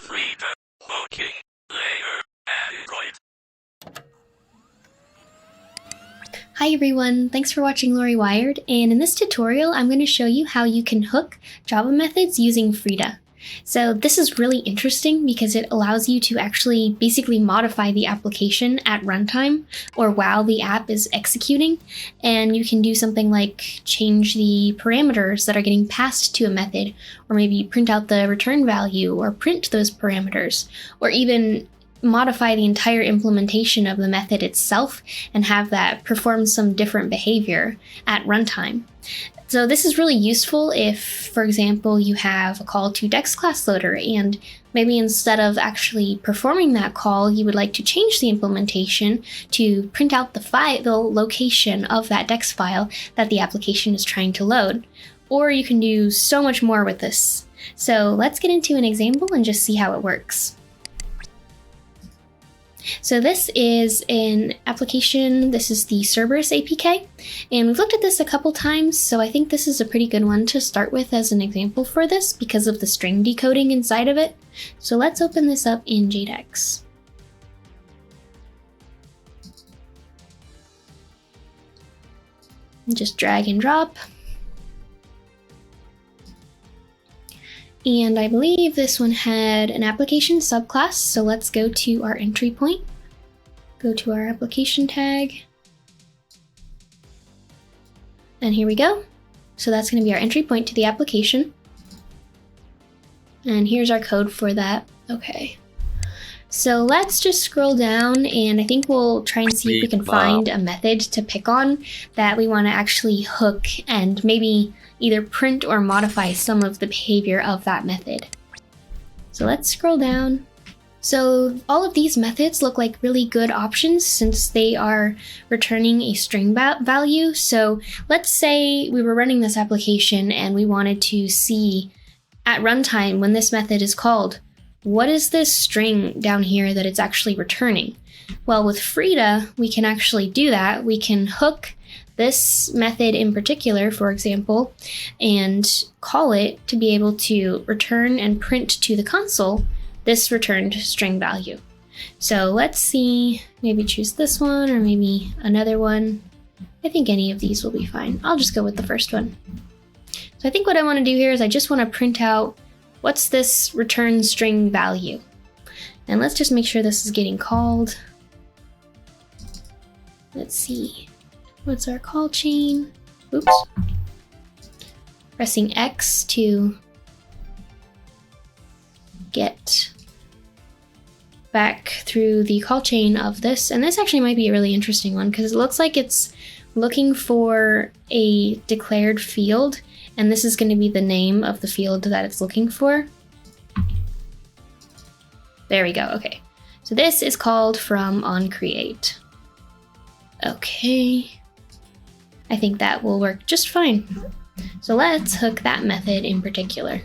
Frida hooking layer Android. Hi everyone, thanks for watching laurieWIRED, and in this tutorial I'm going to show you how you can hook Java methods using Frida. So this is really interesting because it allows you to actually basically modify the application at runtime or while the app is executing, and you can do something like change the parameters that are getting passed to a method, or maybe print out the return value or print those parameters, or even modify the entire implementation of the method itself and have that perform some different behavior at runtime. So this is really useful if, for example, you have a call to Dex class loader, and maybe instead of actually performing that call, you would like to change the implementation to print out the location of that Dex file that the application is trying to load. Or you can do so much more with this. So let's get into an example and just see how it works. So this is an application, this is the Cerberus APK, and we've looked at this a couple times, so I think this is a pretty good one to start with as an example for this because of the string decoding inside of it. So let's open this up in JDEX. Just drag and drop. And I believe this one had an application subclass, so let's go to our entry point, go to our application tag, and here we go. So that's going to be our entry point to the application. And here's our code for that. Okay. So let's just scroll down, and I think we'll try and see if we can find a method to pick on that we want to actually hook and maybe either print or modify some of the behavior of that method. So let's scroll down. So all of these methods look like really good options since they are returning a string value. So let's say we were running this application and we wanted to see at runtime when this method is called, what is this string down here that it's actually returning? Well, with Frida, we can actually do that. We can hook this method in particular, for example, and call it to be able to return and print to the console this returned string value. So let's see, maybe choose this one or maybe another one. I think any of these will be fine. I'll just go with the first one. So I think what I want to do here is I just want to print out what's this return string value. And let's just make sure this is getting called. Let's see. What's our call chain? Oops. Pressing X to get back through the call chain of this. And this actually might be a really interesting one because it looks like it's looking for a declared field, and this is going to be the name of the field that it's looking for. There we go. Okay. So this is called from onCreate. Okay. I think that will work just fine. So let's hook that method in particular.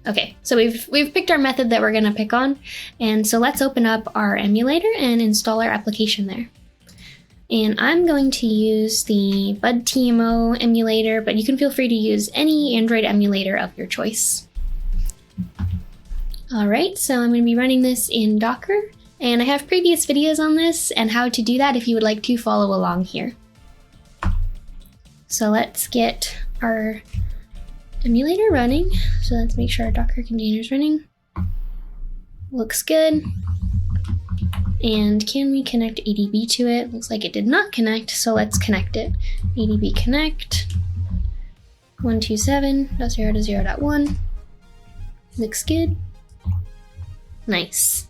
Okay, so we've picked our method that we're going to pick on, and so let's open up our emulator and install our application there. And I'm going to use the BudTMO emulator, but you can feel free to use any Android emulator of your choice. All right, so I'm going to be running this in Docker. And I have previous videos on this and how to do that if you would like to follow along here. So let's get our emulator running. So let's make sure our Docker container is running. Looks good. And can we connect ADB to it? Looks like it did not connect, so let's connect it. ADB connect 127.0.0.1. Looks good. Nice.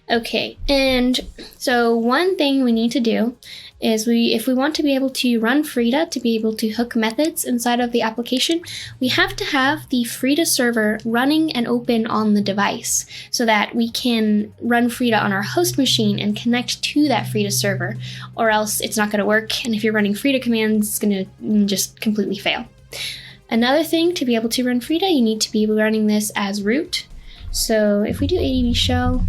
Okay, and so one thing we need to do is if we want to be able to run Frida, to be able to hook methods inside of the application, we have to have the Frida server running and open on the device so that we can run Frida on our host machine and connect to that Frida server, or else it's not going to work, and if you're running Frida commands, it's going to just completely fail. Another thing, to be able to run Frida, you need to be running this as root. So if we do adb shell,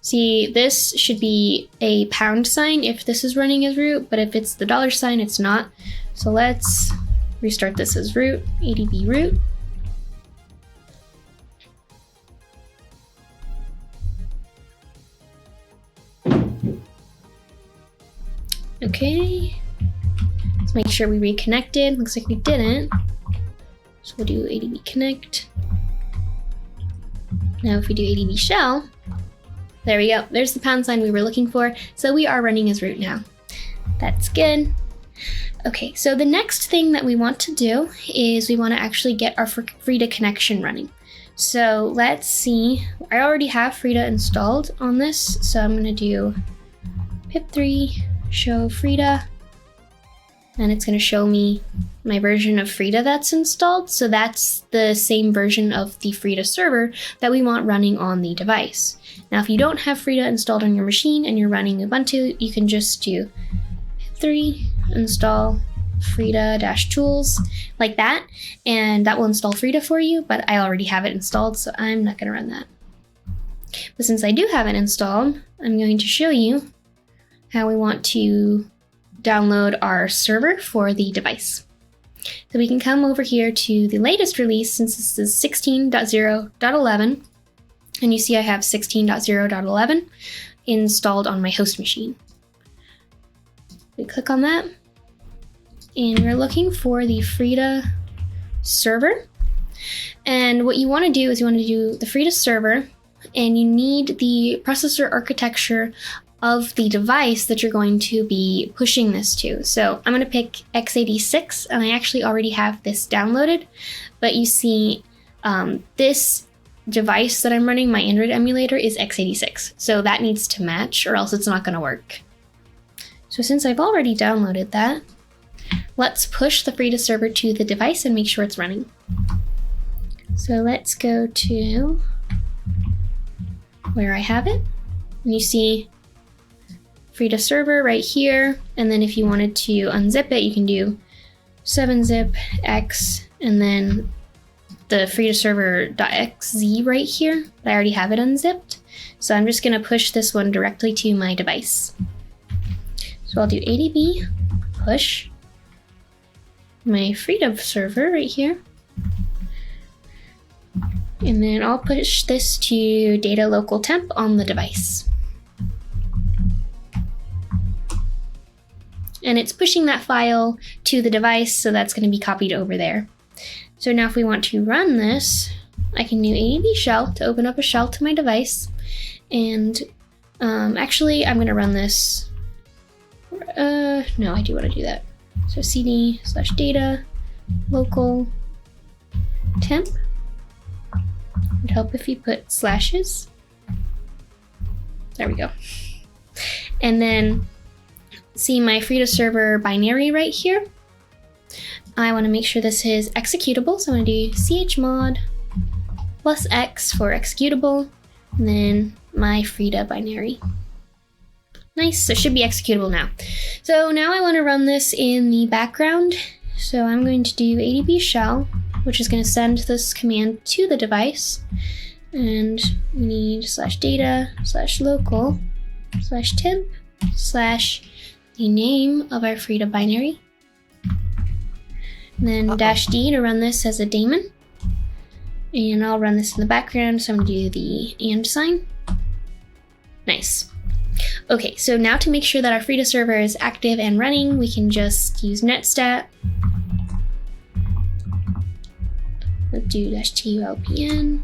see, this should be a pound sign if this is running as root, but if it's the $, it's not. So let's restart this as root, adb root. Okay, let's make sure we reconnected. Looks like we didn't. So we'll do adb connect. Now if we do adb shell, there we go. There's the pound sign we were looking for. So we are running as root now. That's good. Okay, so the next thing that we want to do is we want to actually get our Frida connection running. So let's see. I already have Frida installed on this. So I'm going to do pip3 show Frida, and it's going to show me my version of Frida that's installed. So that's the same version of the Frida server that we want running on the device. Now, if you don't have Frida installed on your machine and you're running Ubuntu, you can just do pip3 install Frida-tools like that, and that will install Frida for you, but I already have it installed, so I'm not going to run that. But since I do have it installed, I'm going to show you how we want to download our server for the device. So we can come over here to the latest release, since this is 16.0.11, and you see I have 16.0.11 installed on my host machine. We click on that, and we're looking for the Frida server. And what you want to do is you want to do the Frida server, and you need the processor architecture of the device that you're going to be pushing this to. So I'm going to pick x86, and I actually already have this downloaded, but you see this device that I'm running, my Android emulator, is x86. So that needs to match or else it's not going to work. So since I've already downloaded that, let's push the Frida server to the device and make sure it's running. So let's go to where I have it, and you see Frida server right here, and then if you wanted to unzip it, you can do 7-zip x and then the Frida server.xz right here, but I already have it unzipped. So I'm just going to push this one directly to my device. So I'll do adb push my Frida server right here, and then I'll push this to data local temp on the device. And it's pushing that file to the device, so that's going to be copied over there. So now if we want to run this, I can do adb shell to open up a shell to my device. And actually, I'm going to run this. No, I do want to do that. So cd/data local temp. It'd help if you put slashes. There we go. And then see my Frida server binary right here. I want to make sure this is executable, so I'm going to do chmod +x for executable, and then my Frida binary. Nice, so it should be executable now. So now I want to run this in the background, so I'm going to do adb shell, which is going to send this command to the device, and we need /data/local/temp/ the name of our Frida binary, and then -d to run this as a daemon, and I'll run this in the background, so I'm going to do the and sign. Nice. Okay, so now to make sure that our Frida server is active and running, we can just use netstat. Let's do -tulpn,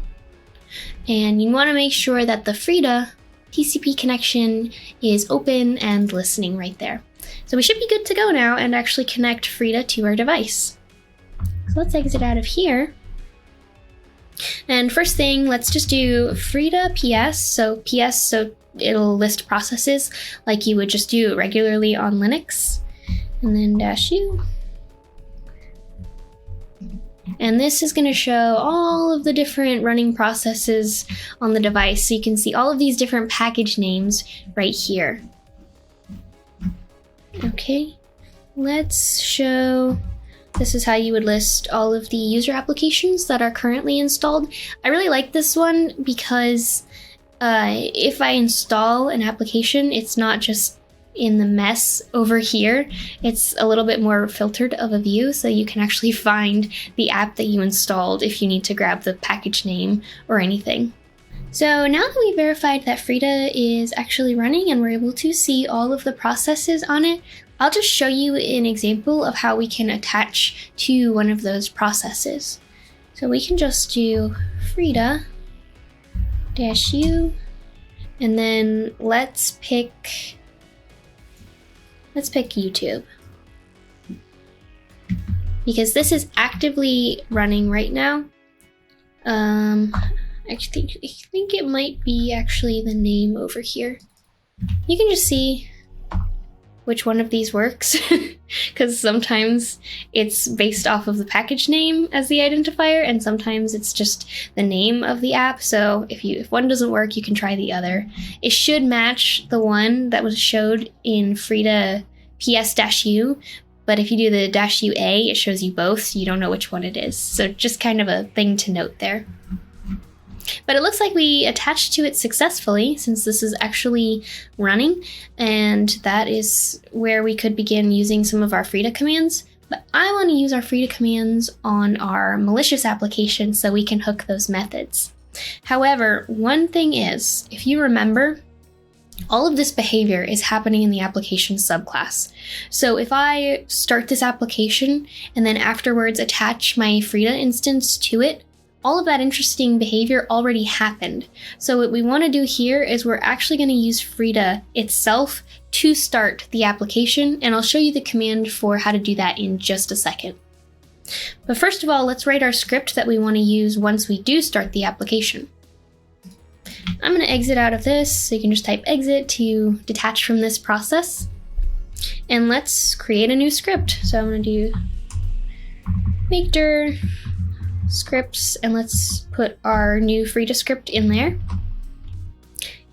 and you want to make sure that the Frida TCP connection is open and listening right there. So we should be good to go now and actually connect Frida to our device. So let's exit out of here. And first thing, let's just do Frida PS. So PS, so it'll list processes like you would just do regularly on Linux. And then -u. And this is going to show all of the different running processes on the device. So you can see all of these different package names right here. Okay, let's show, this is how you would list all of the user applications that are currently installed. I really like this one because if I install an application, it's not just in the mess over here, it's a little bit more filtered of a view, so you can actually find the app that you installed if you need to grab the package name or anything. So now that we verified that Frida is actually running and we're able to see all of the processes on it, I'll just show you an example of how we can attach to one of those processes. So we can just do Frida -u, and then let's pick YouTube, because this is actively running right now. I think it might be actually the name over here. You can just see which one of these works, because sometimes it's based off of the package name as the identifier, and sometimes it's just the name of the app. So if one doesn't work, you can try the other. It should match the one that was showed in Frida PS-U, but if you do the -UA, it shows you both, so you don't know which one it is. So just kind of a thing to note there. But it looks like we attached to it successfully, since this is actually running, and that is where we could begin using some of our Frida commands. But I want to use our Frida commands on our malicious application so we can hook those methods. However, one thing is, if you remember, all of this behavior is happening in the application subclass. So if I start this application and then afterwards attach my Frida instance to it, all of that interesting behavior already happened. So what we want to do here is we're actually going to use Frida itself to start the application, and I'll show you the command for how to do that in just a second. But first of all, let's write our script that we want to use once we do start the application. I'm going to exit out of this, so you can just type exit to detach from this process. And let's create a new script. So I'm going to do make dir scripts, and let's put our new Frida script in there.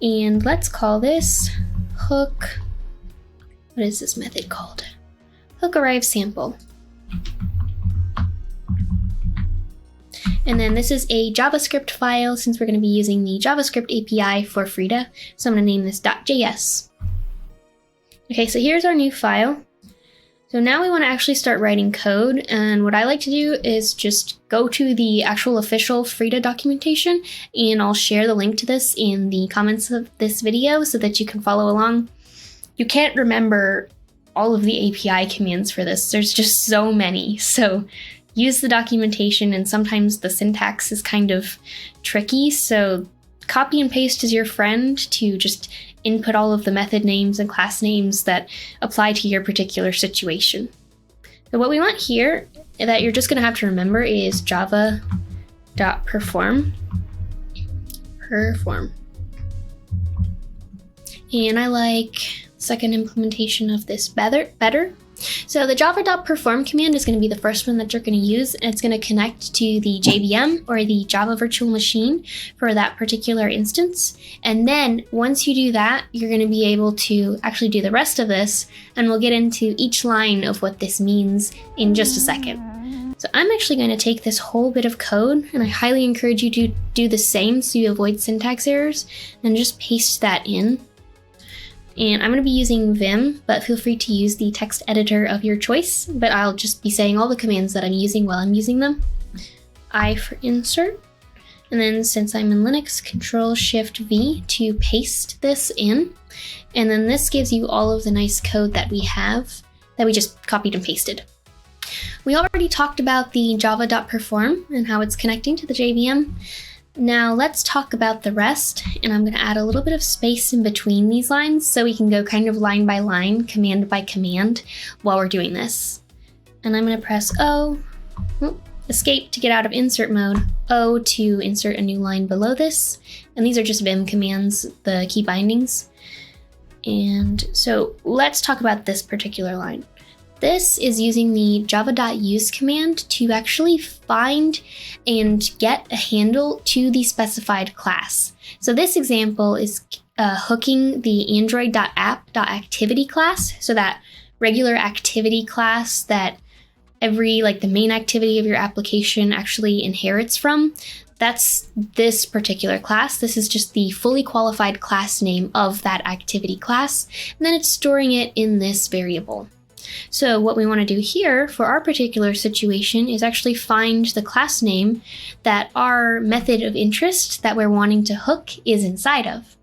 And let's call this hook. What is this method called? Hook arrive sample. And then this is a JavaScript file, since we're going to be using the JavaScript API for Frida. So I'm going to name this .js. Okay, so here's our new file. So now we want to actually start writing code, and what I like to do is just go to the actual official Frida documentation, and I'll share the link to this in the comments of this video so that you can follow along. You can't remember all of the API commands for this, there's just so many, so use the documentation, and sometimes the syntax is kind of tricky, so copy and paste is your friend to just input all of the method names and class names that apply to your particular situation. So what we want here that you're just going to have to remember is java.perform. And I like second implementation of this better. So the java.perform command is going to be the first one that you're going to use, and it's going to connect to the JVM or the Java virtual machine for that particular instance. And then once you do that, you're going to be able to actually do the rest of this, and we'll get into each line of what this means in just a second. So I'm actually going to take this whole bit of code, and I highly encourage you to do the same so you avoid syntax errors, and just paste that in. And I'm going to be using Vim, but feel free to use the text editor of your choice, but I'll just be saying all the commands that I'm using while I'm using them. I for insert, and then since I'm in Linux, Control-Shift-V to paste this in, and then this gives you all of the nice code that we have, that we just copied and pasted. We already talked about the java.perform and how it's connecting to the JVM. Now let's talk about the rest, and I'm going to add a little bit of space in between these lines so we can go kind of line by line, command by command while we're doing this. And I'm going to press O, escape to get out of insert mode, O to insert a new line below this, and these are just Vim commands, the key bindings. And so let's talk about this particular line. This is using the java.use command to actually find and get a handle to the specified class. So this example is hooking the android.app.activity class, so that regular activity class that the main activity of your application actually inherits from. that's this particular class. This is just the fully qualified class name of that activity class, and then it's storing it in this variable. So what we want to do here for our particular situation is actually find the class name that our method of interest that we're wanting to hook is inside of.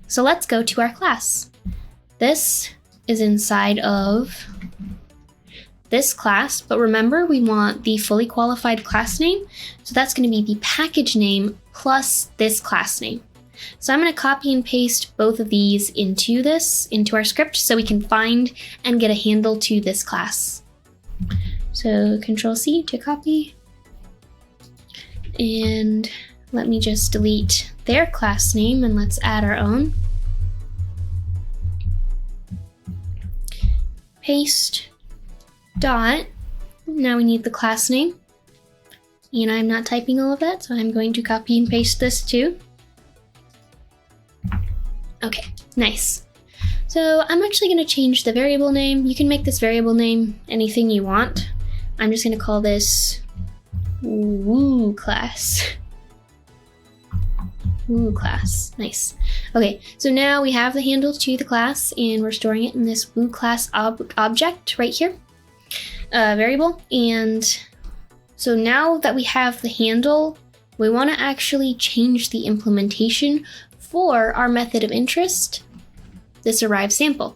So let's go to our class. This is inside of this class, but remember we want the fully qualified class name, so that's going to be the package name plus this class name. So I'm going to copy and paste both of these into our script so we can find and get a handle to this class. So Control C to copy, and let me just delete their class name and let's add our own. Paste. Dot. Now we need the class name, and I'm not typing all of that, so I'm going to copy and paste this too. Okay, nice. So I'm actually going to change the variable name. You can make this variable name anything you want. I'm just going to call this woo class. Woo class, nice. Okay, so now we have the handle to the class, and we're storing it in this woo class object right here. Variable. And so now that we have the handle, we want to actually change the implementation for our method of interest, this arrive sample.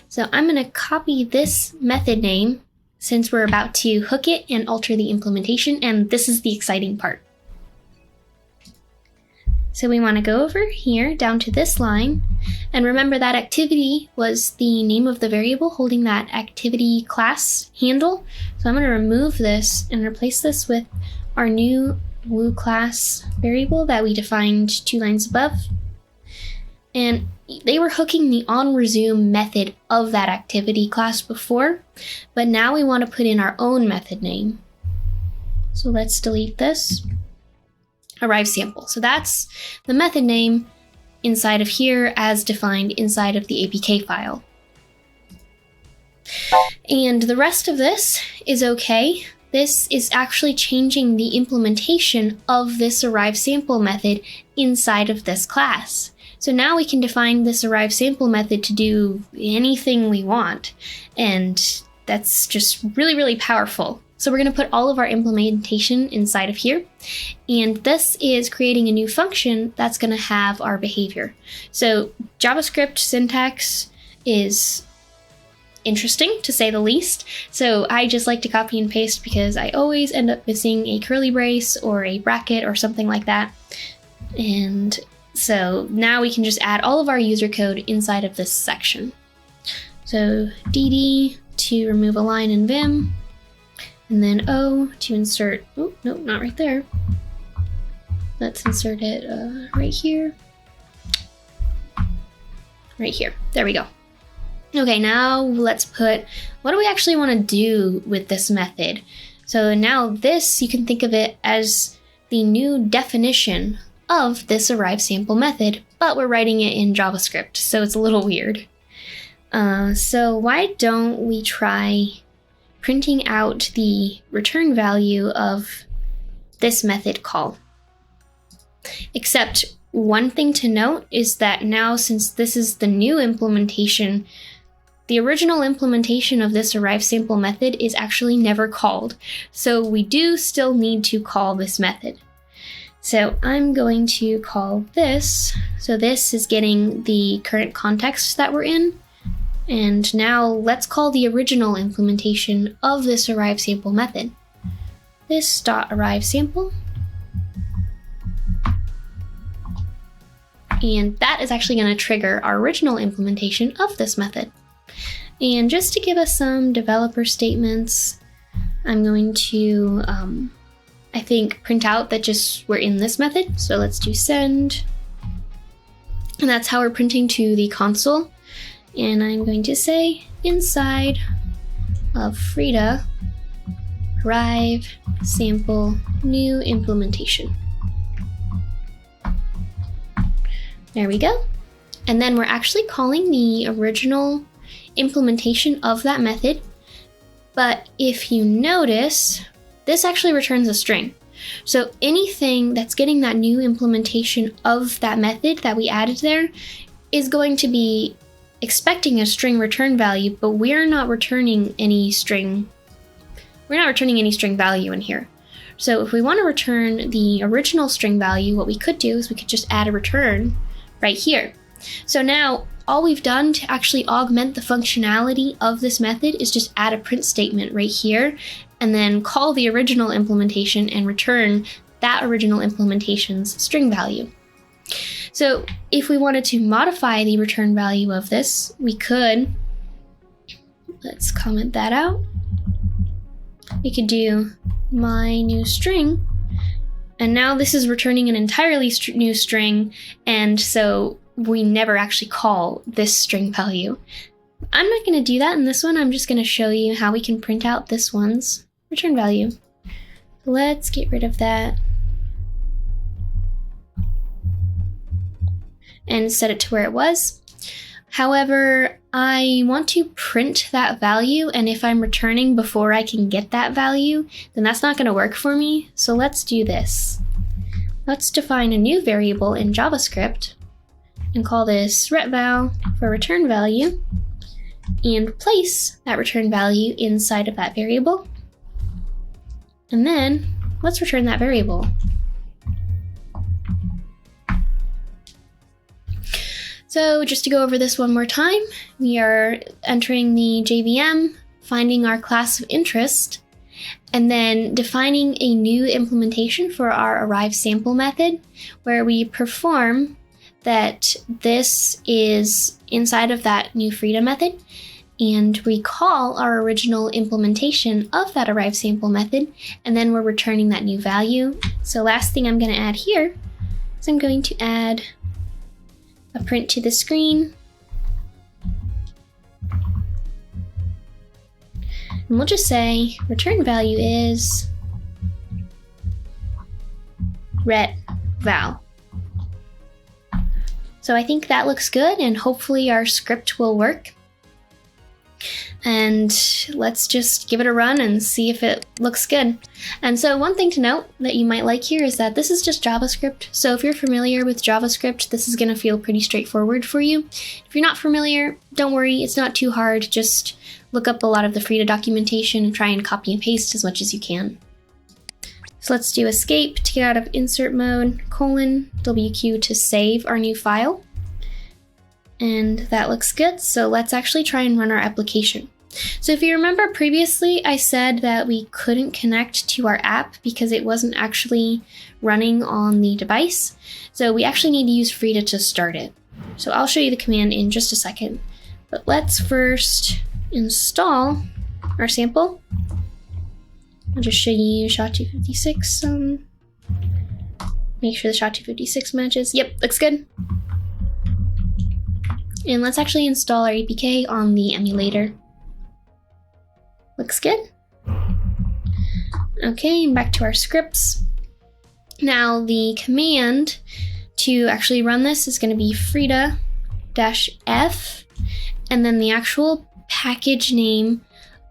So I'm going to copy this method name since we're about to hook it and alter the implementation, and this is the exciting part. So we want to go over here down to this line, and remember that activity was the name of the variable holding that activity class handle. So I'm going to remove this and replace this with our new woo class variable that we defined 2 lines above. And they were hooking the onResume method of that activity class before, but now we want to put in our own method name. So let's delete this. Arrive sample. So that's the method name inside of here as defined inside of the APK file. And the rest of this is okay. This is actually changing the implementation of this arrive sample method inside of this class. So now we can define this arrive sample method to do anything we want. And that's just really, really powerful. So we're going to put all of our implementation inside of here. And this is creating a new function that's going to have our behavior. So JavaScript syntax is interesting, to say the least. So I just like to copy and paste because I always end up missing a curly brace or a bracket or something like that. And so now we can just add all of our user code inside of this section. So dd to remove a line in Vim. And then O to insert, oh, no, not right there. Let's insert it right here. Right here, there we go. Okay, now let's put, what do we actually want to do with this method? So now this, you can think of it as the new definition of this arrive sample method, but we're writing it in JavaScript, so it's a little weird. So why don't we try printing out the return value of this method call. Except one thing to note is that now, since this is the new implementation, the original implementation of this arrive sample method is actually never called. So we do still need to call this method. So I'm going to call this. So this is getting the current context that we're in. And now let's call the original implementation of this arrive sample method. This dot arrive sample. And that is actually going to trigger our original implementation of this method. And just to give us some developer statements, I'm going to, I think, print out that just we're in this method. So let's do send. And that's how we're printing to the console. And I'm going to say inside of Frida, arrive sample new implementation. There we go. And then we're actually calling the original implementation of that method. But if you notice, this actually returns a string. So anything that's getting that new implementation of that method that we added there is going to be expecting a string return value, but we're not returning any string value in here. So if we want to return the original string value, what we could do is we could just add a return right here. So now all we've done to actually augment the functionality of this method is just add a print statement right here and then call the original implementation and return that original implementation's string value. So if we wanted to modify the return value of this, we could, let's comment that out. We could do my new string, and now this is returning an entirely new string, and so we never actually call this string value. I'm not going to do that in this one. I'm just going to show you how we can print out this one's return value. Let's get rid of that and set it to where it was. However, I want to print that value, and if I'm returning before I can get that value, then that's not going to work for me. So let's do this. Let's define a new variable in JavaScript and call this retval for return value, and place that return value inside of that variable. And then let's return that variable. So just to go over this one more time, we are entering the JVM, finding our class of interest, and then defining a new implementation for our arrive sample method, where we perform that this is inside of that new Frida method, and we call our original implementation of that arrive sample method, and then we're returning that new value. So last thing I'm going to add here is I'm going to add a print to the screen. And we'll just say return value is retval. So I think that looks good, and hopefully our script will work. And let's just give it a run and see if it looks good. And so one thing to note that you might like here is that this is just JavaScript. So if you're familiar with JavaScript, this is going to feel pretty straightforward for you. If you're not familiar, don't worry, it's not too hard. Just look up a lot of the Frida documentation and try and copy and paste as much as you can. So let's do escape to get out of insert mode, :WQ to save our new file. And that looks good, so let's actually try and run our application. So if you remember previously, I said that we couldn't connect to our app because it wasn't actually running on the device. So we actually need to use Frida to start it. So I'll show you the command in just a second. But let's first install our sample. I'll just show you SHA-256. Make sure the SHA-256 matches. Yep, looks good. And let's actually install our APK on the emulator. Looks good. Okay, and back to our scripts. Now the command to actually run this is going to be Frida-F, and then the actual package name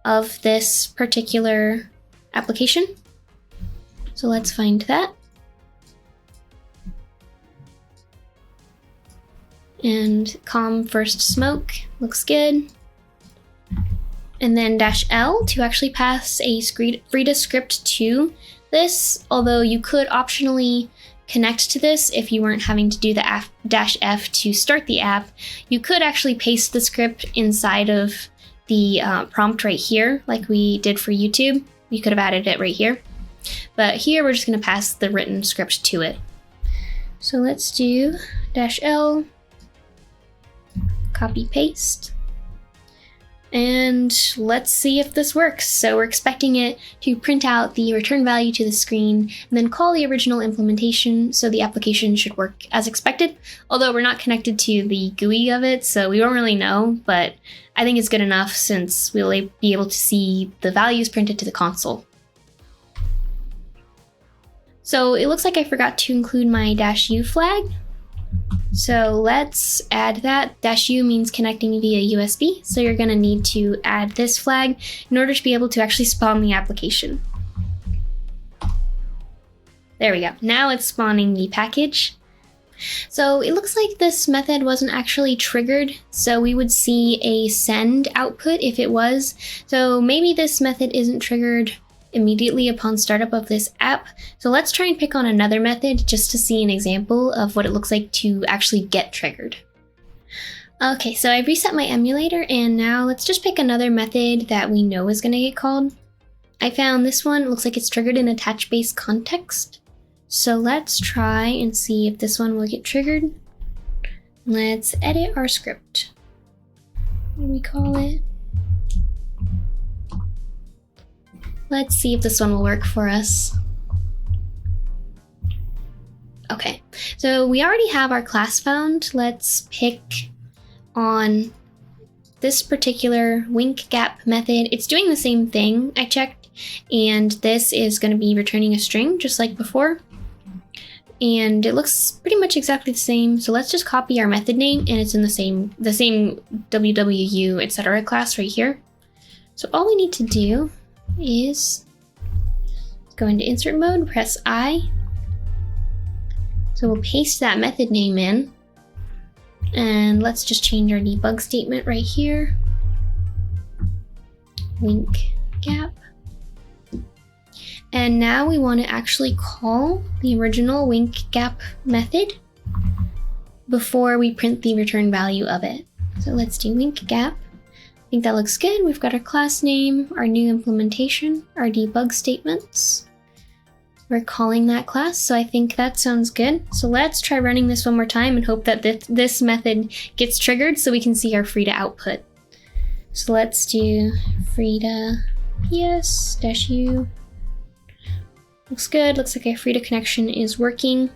of this particular application. So let's find that. And com first smoke looks good. And then -L to actually pass a Frida script to this, although you could optionally connect to this if you weren't having to do the -F to start the app. You could actually paste the script inside of the prompt right here, like we did for YouTube. You could have added it right here. But here we're just going to pass the written script to it. So let's do -L, copy paste, and let's see if this works. So we're expecting it to print out the return value to the screen and then call the original implementation, so the application should work as expected, although we're not connected to the GUI of it, so we don't really know, but I think it's good enough since we'll be able to see the values printed to the console. So it looks like I forgot to include my -U flag. So let's add that. -U means connecting via USB, so you're going to need to add this flag in order to be able to actually spawn the application. There we go. Now it's spawning the package. So it looks like this method wasn't actually triggered, so we would see a send output if it was. So maybe this method isn't triggered immediately upon startup of this app. So let's try and pick on another method just to see an example of what it looks like to actually get triggered. Okay, so I reset my emulator, and now let's just pick another method that we know is going to get called. I found this one. It looks like it's triggered in attach-based context. So let's try and see if this one will get triggered. Let's edit our script. What do we call it? Let's see if this one will work for us. Okay, so we already have our class found. Let's pick on this particular wink gap method. It's doing the same thing, I checked, and this is going to be returning a string just like before. And it looks pretty much exactly the same. So let's just copy our method name, and it's in the same WWU, etc. class right here. So all we need to do is go into insert mode, press I. So we'll paste that method name in, and let's just change our debug statement right here. Wink gap. And now we want to actually call the original wink gap method before we print the return value of it. So let's do wink gap. I think that looks good. We've got our class name, our new implementation, our debug statements. We're calling that class, so I think that sounds good. So let's try running this one more time and hope that this method gets triggered so we can see our Frida output. So let's do Frida ps-u. Looks good. Looks like our Frida connection is working.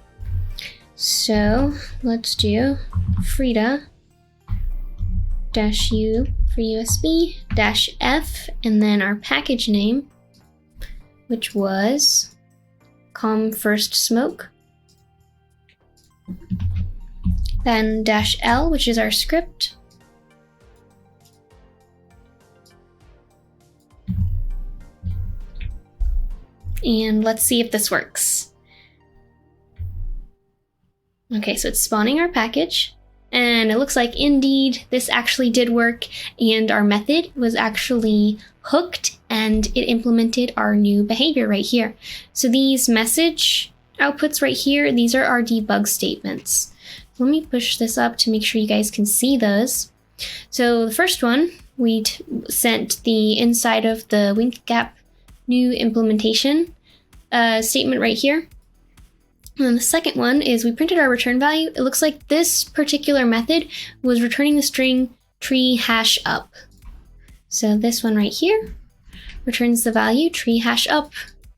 So let's do Frida -u for USB -f, and then our package name, which was com first smoke. Then -l, which is our script. And let's see if this works. Okay, so it's spawning our package, and it looks like indeed this actually did work, and our method was actually hooked and it implemented our new behavior right here. So these message outputs right here, these are our debug statements. Let me push this up to make sure you guys can see those. So the first one, we sent the inside of the wink gap new implementation statement right here. And then the second one is we printed our return value. It looks like this particular method was returning the string tree hash up. So this one right here returns the value tree hash up,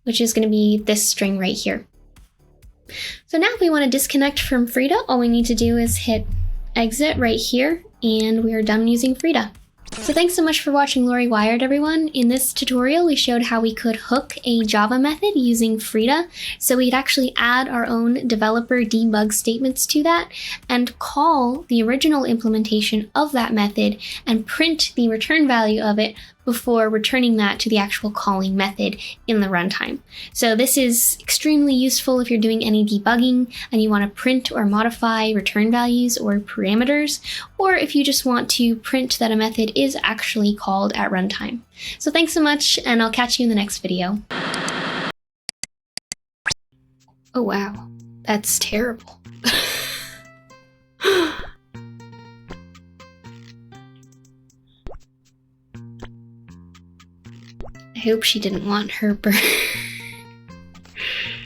which is going to be this string right here. So now if we want to disconnect from Frida, all we need to do is hit exit right here, and we are done using Frida. So thanks so much for watching laurieWIRED, everyone. In this tutorial, we showed how we could hook a Java method using Frida. So we'd actually add our own developer debug statements to that and call the original implementation of that method and print the return value of it before returning that to the actual calling method in the runtime. So this is extremely useful if you're doing any debugging and you want to print or modify return values or parameters, or if you just want to print that a method is actually called at runtime. So thanks so much, and I'll catch you in the next video. Oh wow, that's terrible. I hope she didn't want her bird.